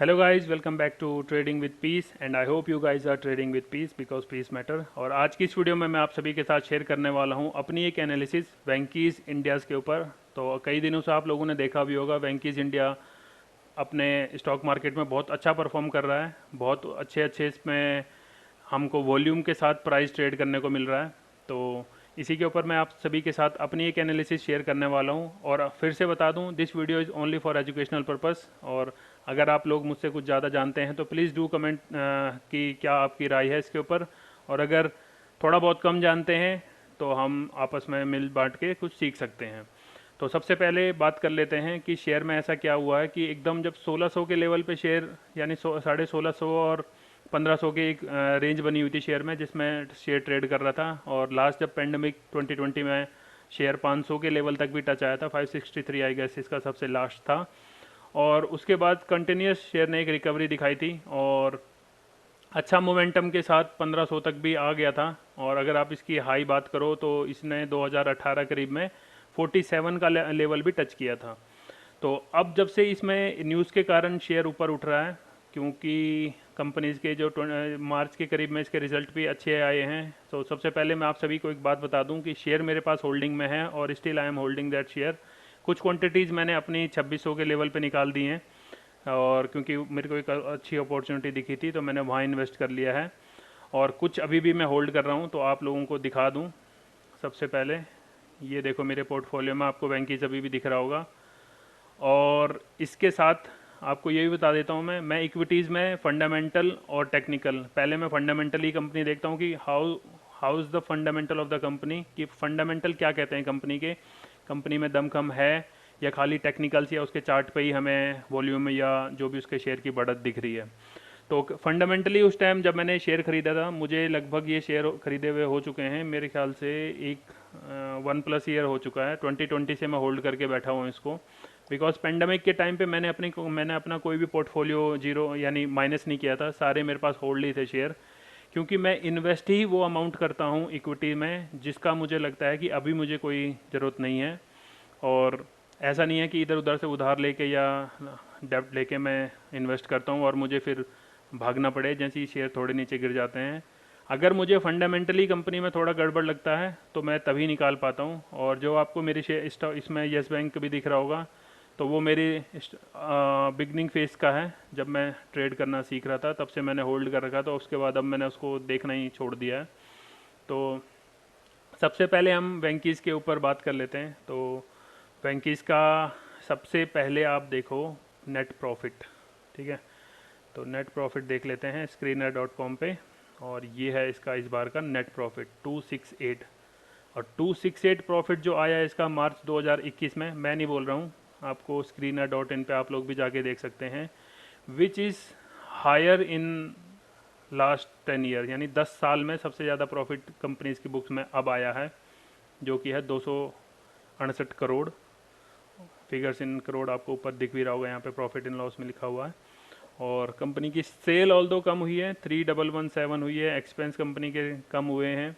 Hello guys, welcome back to trading with peace and I hope you guys are trading with peace because peace matter. और आज की इस video में मैं आप सभी के साथ शेयर करने वाला हूं अपनी एक एनालिसिस वेंकीज इंडियाज़ के ऊपर। तो कई दिनों से आप लोगों ने देखा भी होगा वेंकीज इंडिया अपने स्टॉक मार्केट में बहुत अच्छा परफॉर्म कर रहा है। बहुत अच्छे अच्छे इसमें हमको वॉल्यूम के साथ प्राइस ट्रेड करने को मिल रहा है। तो इसी के ऊपर मैं आप सभी के साथ अपनी एक एनालिसिस शेयर करने वाला हूं। और फिर से बता दूं, this video is only for educational purpose. और अगर आप लोग मुझसे कुछ ज़्यादा जानते हैं तो प्लीज़ डू कमेंट कि क्या आपकी राय है इसके ऊपर। और अगर थोड़ा बहुत कम जानते हैं तो हम आपस में मिल बांट के कुछ सीख सकते हैं। तो सबसे पहले बात कर लेते हैं कि शेयर में ऐसा क्या हुआ है कि एकदम जब 1600 के लेवल पे शेयर यानी 1650 और 1500 की एक रेंज बनी हुई थी शेयर में, जिसमें शेयर ट्रेड कर रहा था। और लास्ट जब पेंडेमिक 2020 में शेयर 500 के लेवल तक भी टच आया था, 563 आई गेस इसका सबसे लास्ट था। और उसके बाद कंटिन्यूस शेयर ने एक रिकवरी दिखाई थी और अच्छा मोमेंटम के साथ 1500 तक भी आ गया था। और अगर आप इसकी हाई बात करो तो इसने 2018 करीब में 47 का लेवल भी टच किया था। तो अब जब से इसमें न्यूज़ के कारण शेयर ऊपर उठ रहा है, क्योंकि कंपनीज के जो मार्च के करीब में इसके रिजल्ट भी अच्छे आए हैं। तो सबसे पहले मैं आप सभी को एक बात बता दूं कि शेयर मेरे पास होल्डिंग में है और still I am holding that share. कुछ क्वांटिटीज़ मैंने अपनी 2600 के लेवल पे निकाल दी हैं, और क्योंकि मेरे को एक अच्छी अपॉर्चुनिटी दिखी थी तो मैंने वहाँ इन्वेस्ट कर लिया है। और कुछ अभी भी मैं होल्ड कर रहा हूँ, तो आप लोगों को दिखा दूँ। सबसे पहले ये देखो, मेरे पोर्टफोलियो में आपको बैंकीज अभी भी दिख रहा होगा। और इसके साथ आपको ये भी बता देता हूँ, मैं इक्विटीज़ में फंडामेंटल और टेक्निकल, पहले मैं फंडामेंटली कंपनी देखता हूँ कि how is the fundamental of the company, कि फंडामेंटल क्या कहते हैं कंपनी के, कंपनी में दमखम है या खाली टेक्निकल्स या उसके चार्ट पे ही हमें वॉल्यूम या जो भी उसके शेयर की बढ़त दिख रही है। तो फंडामेंटली उस टाइम जब मैंने शेयर खरीदा था, मुझे लगभग ये शेयर खरीदे हुए हो चुके हैं मेरे ख्याल से एक 1+ ईयर हो चुका है। 2020 से मैं होल्ड करके बैठा हूँ इसको। बिकॉज पेंडेमिक के टाइम पे मैंने अपना कोई भी पोर्टफोलियो जीरो यानी माइनस नहीं किया था, सारे मेरे पास होल्ड ही थे शेयर। क्योंकि मैं इन्वेस्ट ही वो अमाउंट करता हूँ इक्विटी में जिसका मुझे लगता है कि अभी मुझे कोई ज़रूरत नहीं है। और ऐसा नहीं है कि इधर उधर से उधार लेके या डेब्ट लेके मैं इन्वेस्ट करता हूँ और मुझे फिर भागना पड़े जैसे ही शेयर थोड़े नीचे गिर जाते हैं। अगर मुझे फंडामेंटली कंपनी में थोड़ा गड़बड़ लगता है तो मैं तभी निकाल पाता हूँ। और जो आपको मेरी शेयर इसमें येस बैंक भी दिख रहा होगा, तो वो मेरी बिगनिंग फेज का है। जब मैं ट्रेड करना सीख रहा था तब से मैंने होल्ड कर रखा था, उसके बाद अब मैंने उसको देखना ही छोड़ दिया है। तो सबसे पहले हम वेंकीज़ के ऊपर बात कर लेते हैं। तो वेंकीज़ का सबसे पहले आप देखो नेट प्रॉफिट, ठीक है। तो नेट प्रॉफिट देख लेते हैं screener.com पे। और ये है इसका इस बार का नेट प्रॉफिट 268। और 268 प्रॉफिट जो आया है इसका मार्च 2021 में, मैं नहीं बोल रहा हूँ, आपको screener.in पे आप लोग भी जाके देख सकते हैं। Which is higher in last 10 year, यानी 10 साल में सबसे ज़्यादा प्रॉफिट कंपनीज की बुक्स में अब आया है, जो कि है 268 करोड़। फिगर्स इन करोड़ आपको ऊपर दिख भी रहा होगा, यहाँ पे प्रॉफिट इन लॉस में लिखा हुआ है। और कंपनी की सेल ऑल दो कम हुई है, 3117 हुई है, एक्सपेंस कंपनी के कम हुए हैं।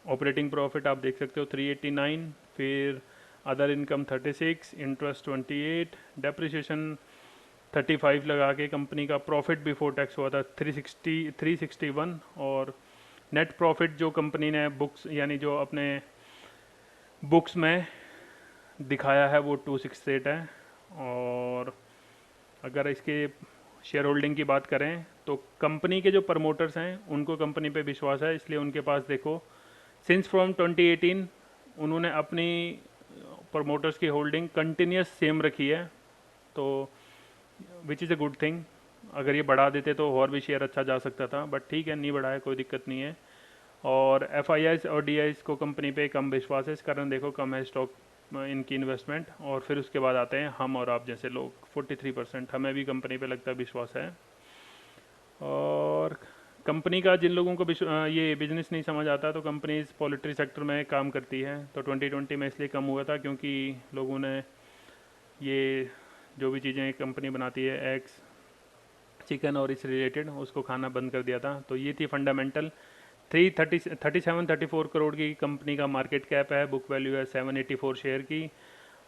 ऑपरेटिंग प्रॉफिट आप देख सकते हो 389, फिर अदर इनकम 36, इंटरेस्ट 28, डेप्रिसिएशन 35 लगा के कंपनी का प्रॉफिट बिफोर टैक्स हुआ था 361। और नेट प्रॉफिट जो कंपनी ने बुक्स यानी जो अपने बुक्स में दिखाया है वो 268 है। और अगर इसके शेयर होल्डिंग की बात करें तो कंपनी के जो प्रमोटर्स हैं उनको कंपनी पे विश्वास है, इसलिए उनके पास देखो सिंस फ्रॉम 2018 उन्होंने अपनी प्रमोटर्स की होल्डिंग कंटिन्यूस सेम रखी है। तो which is a good thing. अगर ये बढ़ा देते तो और भी शेयर अच्छा जा सकता था, बट ठीक है, नहीं बढ़ाया, कोई दिक्कत नहीं है। और एफ और डी को कंपनी पे कम विश्वास है, इस कारण देखो कम है स्टॉक इनकी इन्वेस्टमेंट। और फिर उसके बाद आते हैं हम और आप जैसे लोग, 43% हमें भी कंपनी पे लगता है विश्वास है। और कंपनी का जिन लोगों को ये बिजनेस नहीं समझ आता, तो कंपनी पोल्ट्री सेक्टर में काम करती है। तो 2020 में इसलिए कम हुआ था क्योंकि लोगों ने ये जो भी चीज़ें कंपनी बनाती है, एग्स, चिकन और इससे रिलेटेड, उसको खाना बंद कर दिया था। तो ये थी फंडामेंटल। 37-34 करोड़ की कंपनी का मार्केट कैप है, बुक वैल्यू है 784 शेयर की।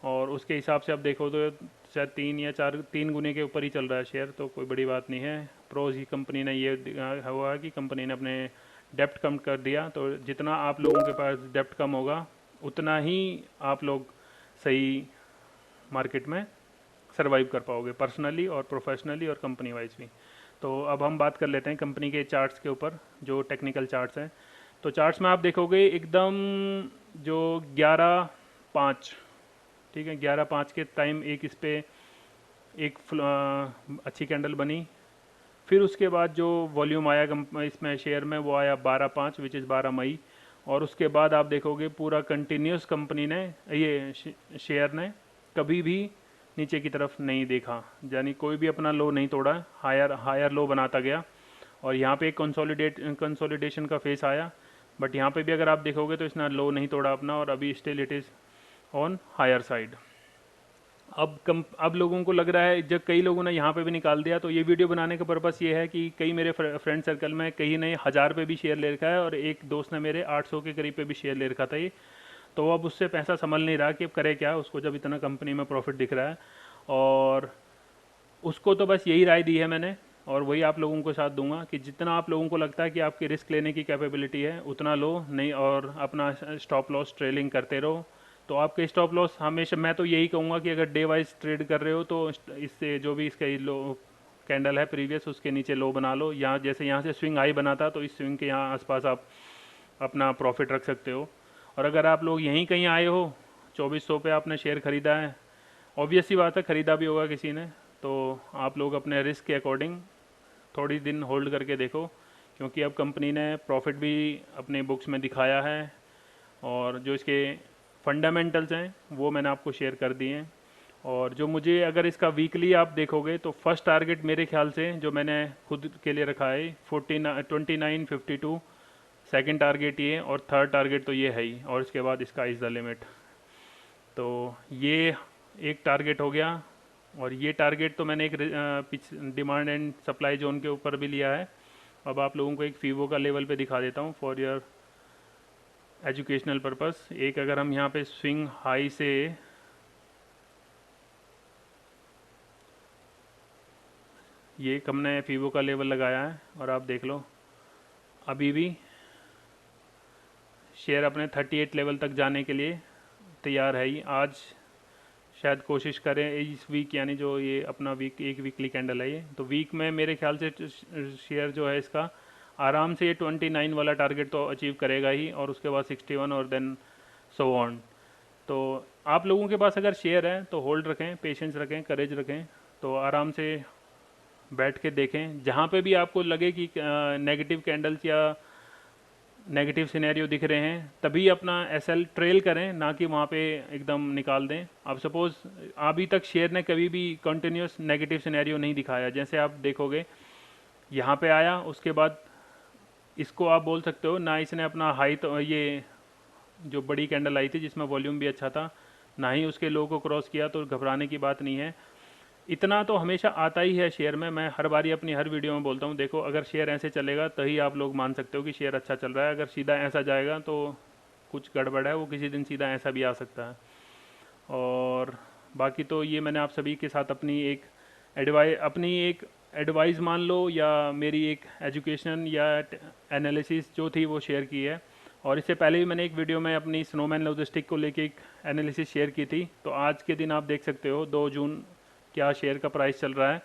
और उसके हिसाब से अब देखो तो शायद 3 गुने के ऊपर ही चल रहा है शेयर, तो कोई बड़ी बात नहीं है। प्रोज ही कंपनी ने ये हुआ कि कंपनी ने अपने डेप्ट कम कर दिया, तो जितना आप लोगों के पास डेप्ट कम होगा उतना ही आप लोग सही मार्केट में सर्वाइव कर पाओगे, पर्सनली और प्रोफेशनली और कंपनी वाइज भी। तो अब हम बात कर लेते हैं कंपनी के चार्ट्स के ऊपर, जो टेक्निकल चार्ट्स हैं। तो चार्ट्स में आप देखोगे एकदम जो 11-5, ठीक है, 11-5 के टाइम एक इस पे एक अच्छी कैंडल बनी। फिर उसके बाद जो वॉल्यूम आया इसमें शेयर में वो आया 12/5 विच इज़ 12 मई। और उसके बाद आप देखोगे पूरा कंटिन्यूस कंपनी ने ये शेयर ने कभी भी नीचे की तरफ नहीं देखा, यानी कोई भी अपना लो नहीं तोड़ा, हायर लो बनाता गया। और यहाँ पे एक कंसोलिडेशन का फेस आया, बट यहाँ पे भी अगर आप देखोगे तो इसने लो नहीं तोड़ा अपना, और अभी still it is on higher side. अब लोगों को लग रहा है, जब कई लोगों ने यहाँ पे भी निकाल दिया, तो ये वीडियो बनाने का पर्पस ये है कि कई मेरे फ्रेंड सर्कल में कई ने 1000 पे भी शेयर ले रखा है, और एक दोस्त ने मेरे 800 के करीब पे भी शेयर ले रखा था ये। तो अब उससे पैसा संभल नहीं रहा कि अब करे क्या उसको, जब इतना कंपनी में प्रॉफिट दिख रहा है। और उसको तो बस यही राय दी है मैंने, और वही आप लोगों को साथ दूंगा कि जितना आप लोगों को लगता है कि आपकी रिस्क लेने की कैपेबिलिटी है उतना लो नहीं, और अपना स्टॉप लॉस ट्रेलिंग करते रहो। तो आपके स्टॉप लॉस हमेशा, मैं तो यही कहूँगा कि अगर डे वाइज ट्रेड कर रहे हो तो इससे जो भी इसका लो कैंडल है प्रीवियस उसके नीचे लो बना लो। यहाँ जैसे यहाँ से स्विंग हाई बना था, तो इस स्विंग के यहाँ आसपास आप अपना प्रॉफिट रख सकते हो। और अगर आप लोग यहीं कहीं आए हो, 2400 पे आपने शेयर ख़रीदा है, ऑब्वियस सी बात है ख़रीदा भी होगा किसी ने, तो आप लोग अपने रिस्क के अकॉर्डिंग थोड़ी दिन होल्ड करके देखो, क्योंकि अब कंपनी ने प्रॉफिट भी अपने बुक्स में दिखाया है, और जो इसके फंडामेंटल्स हैं वो मैंने आपको शेयर कर दिए हैं। और जो मुझे, अगर इसका वीकली आप देखोगे तो फर्स्ट टारगेट मेरे ख्याल से जो मैंने खुद के लिए रखा है 2952, सेकंड टारगेट ये, और थर्ड टारगेट तो ये है ही, और इसके बाद इसका इज़ द लिमिट। तो ये एक टारगेट हो गया, और ये टारगेट तो मैंने एक डिमांड एंड सप्लाई जोन के ऊपर भी लिया है। अब आप लोगों को एक फीवो का लेवल पे दिखा देता हूँ फॉर योर एजुकेशनल पर्पस। एक अगर हम यहाँ पे स्विंग हाई से ये हमने फीवो का लेवल लगाया है, और आप देख लो अभी भी शेयर अपने 38 लेवल तक जाने के लिए तैयार है ही। आज शायद कोशिश करें इस वीक, यानी जो ये अपना एक वीकली कैंडल है ये, तो वीक में मेरे ख्याल से शेयर जो है इसका आराम से ये 29 वाला टारगेट तो अचीव करेगा ही, और उसके बाद 61 और देन सो ऑन। तो आप लोगों के पास अगर शेयर है तो होल्ड रखें, पेशेंस रखें, करेज रखें, तो आराम से बैठ के देखें। जहाँ पे भी आपको लगे कि नेगेटिव कैंडल्स या नेगेटिव सिनेरियो दिख रहे हैं तभी अपना एसएल ट्रेल करें, ना कि वहाँ पे एकदम निकाल दें। अब सपोज़ अभी तक शेयर ने कभी भी कंटिन्यूस नेगेटिव सिनेरियो नहीं दिखाया, जैसे आप देखोगे यहाँ पे आया, उसके बाद इसको आप बोल सकते हो ना इसने अपना हाई, तो ये जो बड़ी कैंडल आई थी जिसमें वॉल्यूम भी अच्छा था, ना ही उसके लो को क्रॉस किया, तो घबराने की बात नहीं है। इतना तो हमेशा आता ही है शेयर में, मैं हर बारी अपनी हर वीडियो में बोलता हूँ, देखो अगर शेयर ऐसे चलेगा तभी आप लोग मान सकते हो कि शेयर अच्छा चल रहा है। अगर सीधा ऐसा जाएगा तो कुछ गड़बड़ है, वो किसी दिन सीधा ऐसा भी आ सकता है। और बाकी तो ये मैंने आप सभी के साथ अपनी एक एडवाइस मान लो, या मेरी एक एजुकेशन या एनालिसिस जो थी वो शेयर की है। और इससे पहले भी मैंने एक वीडियो में अपनी स्नोमैन लॉजिस्टिक को लेके एक एनालिसिस शेयर की थी। तो आज के दिन आप देख सकते हो 2 जून क्या शेयर का प्राइस चल रहा है,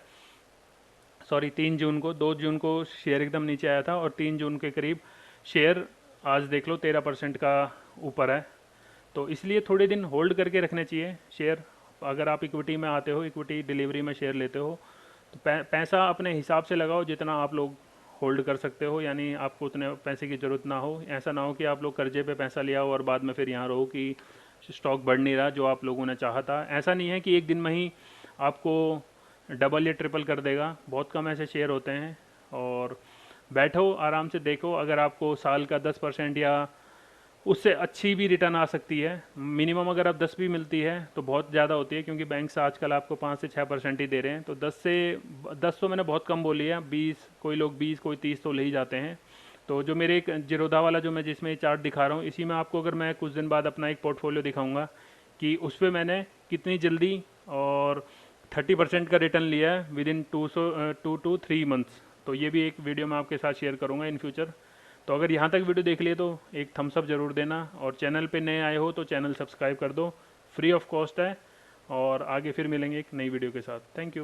सॉरी 3 जून को, 2 जून को शेयर एकदम नीचे आया था, और 3 जून के करीब शेयर आज देख लो 13% का ऊपर है। तो इसलिए थोड़े दिन होल्ड करके रखने चाहिए शेयर। अगर आप इक्विटी में आते हो, इक्विटी डिलीवरी में शेयर लेते हो, तो पैसा अपने हिसाब से लगाओ जितना आप लोग होल्ड कर सकते हो, यानी आपको उतने पैसे की ज़रूरत ना हो। ऐसा ना हो कि आप लोग कर्जे पे पैसा लिया हो और बाद में फिर यहाँ रहो कि स्टॉक बढ़ नहीं रहा जो आप लोगों ने चाहा था। ऐसा नहीं है कि एक दिन में ही आपको डबल या ट्रिपल कर देगा, बहुत कम ऐसे शेयर होते हैं। और बैठो आराम से देखो, अगर आपको साल का 10% या उससे अच्छी भी रिटर्न आ सकती है, मिनिमम अगर आप 10 भी मिलती है तो बहुत ज़्यादा होती है, क्योंकि बैंक्स आजकल आपको 5 से 6% ही दे रहे हैं। तो 10 तो मैंने बहुत कम बोली है, 20, कोई लोग 20 कोई 30 तो ले ही जाते हैं। तो जो मेरे एक जिरोधा वाला जो मैं जिसमें चार्ट दिखा रहा हूँ, इसी में आपको अगर मैं कुछ दिन बाद अपना एक पोर्टफोलियो दिखाऊंगा कि उस पर मैंने कितनी जल्दी और 30% का रिटर्न लिया है विद इन 2 to 3 मंथ्स। तो ये भी एक वीडियो मैं आपके साथ शेयर करूँगा इन फ्यूचर। तो अगर यहाँ तक वीडियो देख लिए तो एक थम्स अप ज़रूर देना, और चैनल पे नए आए हो तो चैनल सब्सक्राइब कर दो, फ्री ऑफ कॉस्ट है। और आगे फिर मिलेंगे एक नई वीडियो के साथ। Thank you.